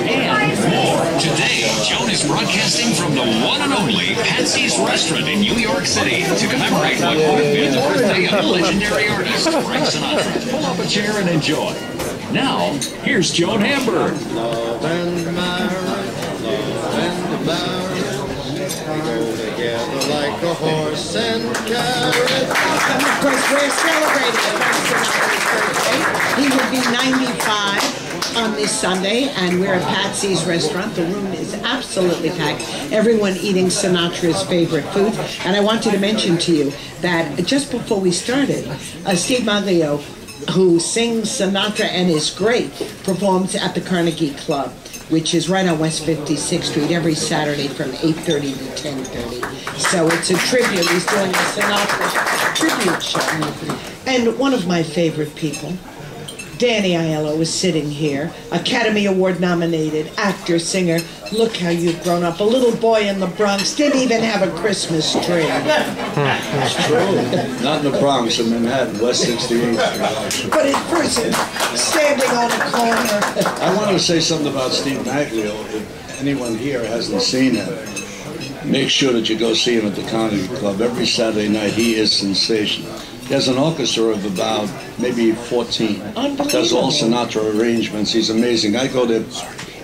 and more. Today, Joan is broadcasting from the one and only Patsy's Restaurant in New York City to commemorate what would have been the birthday of legendary artist Frank Sinatra. Pull up a chair and enjoy. Now, here's Joan Hamburg. Love and marriage, we go together like a horse and carriage. And of course, we're celebrating Frank Sinatra's birthday. He would be 95 on this Sunday, and we're at Patsy's Restaurant. The room is absolutely packed. Everyone eating Sinatra's favorite foods. And I wanted to mention to you that just before we started, Steve Maglio, who sings Sinatra and is great, performs at the Carnegie Club, which is right on West 56th Street every Saturday from 8:30 to 10:30. So it's a tribute. He's doing a Sinatra tribute show. And one of my favorite people, Danny Aiello, is sitting here, Academy Award nominated actor, singer. Look how you've grown up. A little boy in the Bronx, didn't even have a Christmas tree. It's true. Not in the Bronx, in Manhattan, West 68th Street. But in person, standing on a corner. I wanted to say something about Steve Maglio. If anyone here hasn't seen him, make sure that you go see him at the Carnegie Club. Every Saturday night, he is sensational. He has an orchestra of about maybe 14. Does all Sinatra arrangements. He's amazing. I go there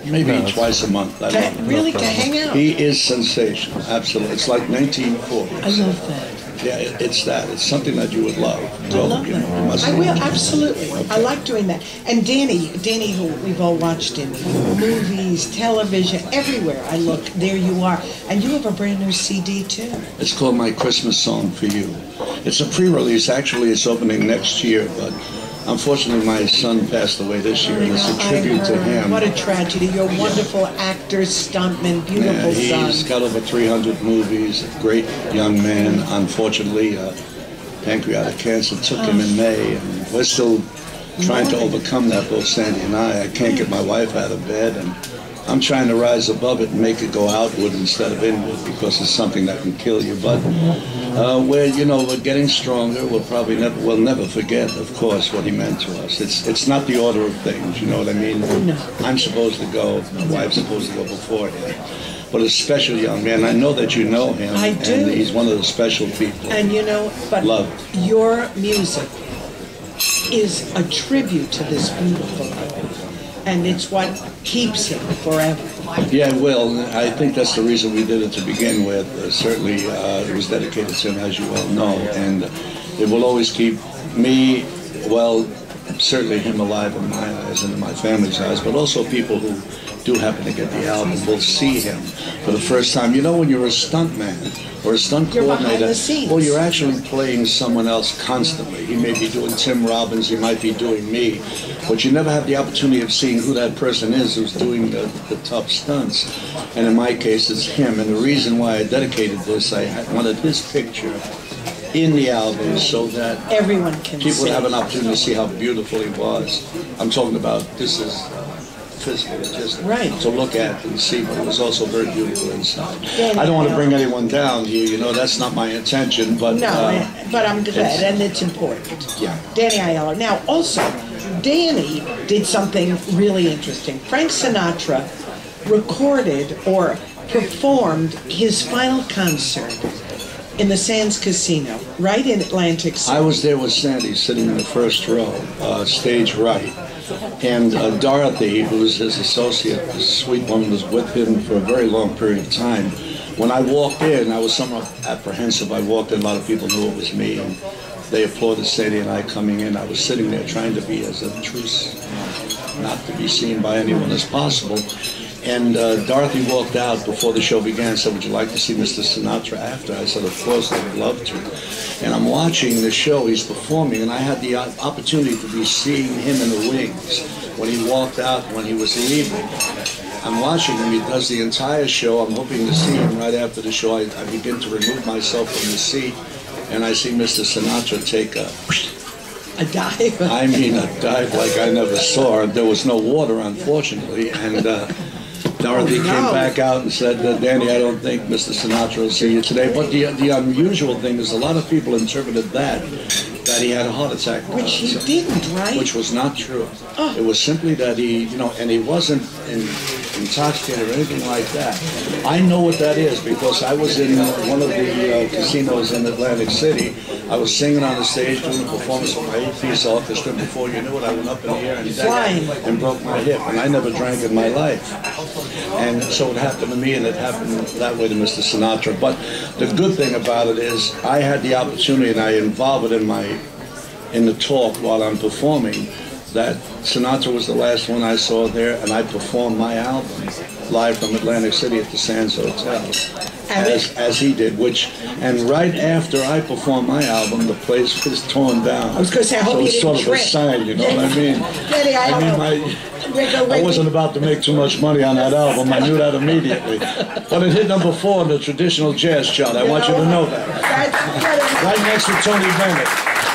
maybe twice a month. I love him. Really, to hang out? He is sensational, absolutely. It's like 1940s. I love that. Yeah, it's that. It's something that you would love. I love that. I will, absolutely. Okay. I like doing that. And Danny, who we've all watched in movies, television, everywhere I look, there you are. And you have a brand new CD, too. It's called My Christmas Song for You. It's a pre-release. Actually, it's opening next year, but unfortunately, my son passed away this year, and it's a tribute to him. What a tragedy. You're a wonderful actor, stuntman, beautiful son. He's got over 300 movies, a great young man. Unfortunately, pancreatic cancer took him in May, and we're still trying to overcome that, both Sandy and I. I can't get my wife out of bed, and I'm trying to rise above it and make it go outward instead of inward, because it's something that can kill you. But we're getting stronger. We'll never forget, of course, what he meant to us. It's not the order of things, you know what I mean? No. I'm supposed to go, my wife's supposed to go before him. But a special young man. I know that you know him. I do. And he's one of the special people. And but loved. Your music is a tribute to this beautiful boy. And it's what keeps him forever. Yeah, well, I think that's the reason we did it to begin with. Certainly, it was dedicated to him, as you all know, and it will always keep me, well, certainly him alive in my eyes and in my family's eyes, but also people who do happen to get the album will see him for the first time. You know, when you're a stuntman or a stunt coordinator, well, you're actually playing someone else constantly. He may be doing Tim Robbins, he might be doing me, but you never have the opportunity of seeing who that person is who's doing the tough stunts. And in my case, it's him. And the reason why I dedicated this, I wanted his picture in the album so that everyone can people would have an opportunity to see how beautiful he was. I'm talking about, this is physical, just to look at and see, but it was also very beautiful inside. I don't want to bring anyone down here, you know, that's not my intention, but... No, but I'm glad, and it's important. Yeah. Danny Aiello. Now, also, Danny did something really interesting. Frank Sinatra recorded or performed his final concert in the Sands Casino, right in Atlantic City. I was there with Sandy, sitting in the first row, stage right. And Dorothy, who was his associate, this sweet woman, was with him for a very long period of time. When I walked in, I was somewhat apprehensive. I walked in, a lot of people knew it was me, and they applauded Sandy and I coming in. I was sitting there trying to be as obtrusive, not to be seen by anyone as possible. And Dorothy walked out before the show began and said, "Would you like to see Mr. Sinatra after?" I said, "Of course, I would love to." And I'm watching the show, he's performing, and I had the opportunity to be seeing him in the wings when he walked out, when he was leaving. I'm watching him, he does the entire show. I'm hoping to see him right after the show. I begin to remove myself from the seat, and I see Mr. Sinatra take a dive. I mean, a dive like I never saw. There was no water, unfortunately, and Dorothy came back out and said, "Danny, I don't think Mr. Sinatra will see you today." But the unusual thing is a lot of people interpreted that that he had a heart attack. Which he didn't, right? Which was not true. Oh. It was simply that he, and he wasn't intoxicated or anything like that. I know what that is because I was in one of the casinos in Atlantic City. I was singing on the stage doing a performance with my 8-piece orchestra. Before you knew it, I went up in the air and broke my hip. And I never drank in my life. And so it happened to me, and it happened that way to Mr. Sinatra. But the good thing about it is I had the opportunity, and I involve it in the talk while I'm performing, that Sinatra was the last one I saw there, and I performed my album live from Atlantic City at the Sands Hotel, as he did. And right after I performed my album, the place was torn down. I was going to say, I hope you didn't sort of trip. a sign, you know what I mean? Danny Aiello. I wasn't about to make too much money on that album. I knew that immediately. But it hit number 4 in the traditional jazz chart. I want you to know that. That's right next to Tony Bennett.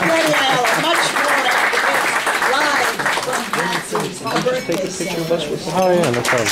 Danny Aiello, much more after this, live from Patsy's birthday celebration. Oh yeah, no problem.